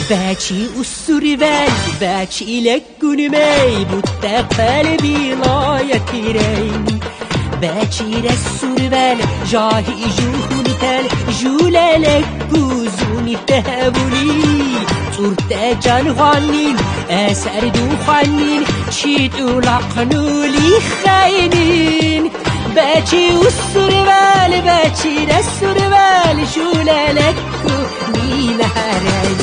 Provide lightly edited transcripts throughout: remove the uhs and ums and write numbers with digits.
باكي السربال باكي لك قنمي بوتا قلبي لا يكرين باكي السربال جاهي جوهن تال جولا لك بوزوني تهبوني تورتا جانغانين أسر دوخانين شيتو لقنولي خاينين باكي السربال باكي السربال جولا لك مين هارين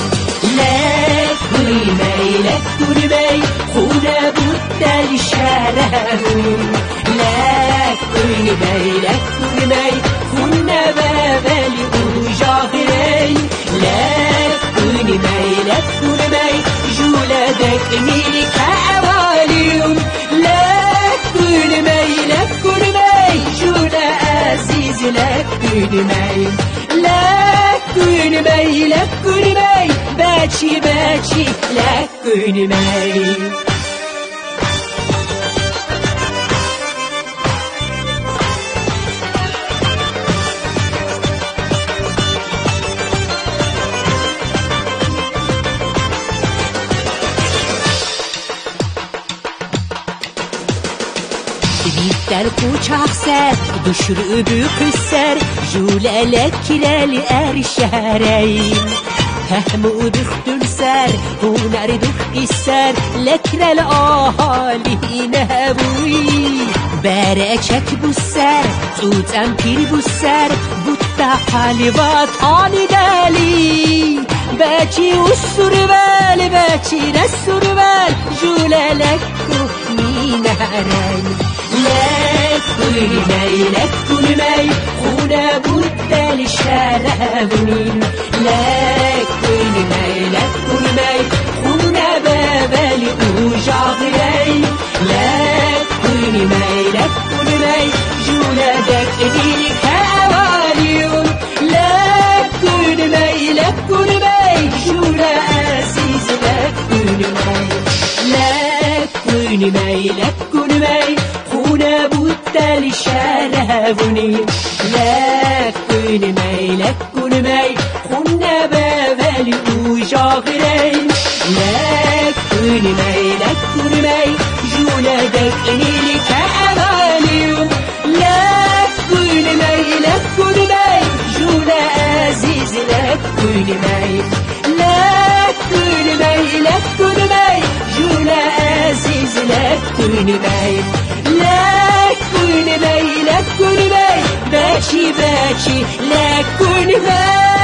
لك قنمي خونا بوتا لشارهون لك قنمي خونا بابالي وجاهرين لك قنمي جولا دكني لك عواليهم لك قنمي جولا عزيز لك قنمي لك قنمي باكي لك قنمي Bitter kuçak ser, düşürü büyük Jula lekireli erşereyn Hehmu düktün ser, huner dük iser Lekrel ahali nebuy Bereçek bu ser, tut empir bu ser Butta halivat ali deli Beki ussurvel, beki ressurvel Jula lekku minereyn لك قنمي خونا بوتا لشارهوني لك قنمي خونا بابالي وجاهرين لك قنمي جولا دكني لك عواليهم لك قنمي جولا عزيز لك قنمي خونا بوتا لشارهوني لك قنمي خونا بابالي وجاهرين لك قنمي جولا دكني لك عواليهم لك قنمي جولا عزيز لك قنمي لك قنمي جولا عزيز لك قنمي لك قنمي باكي لك قنمي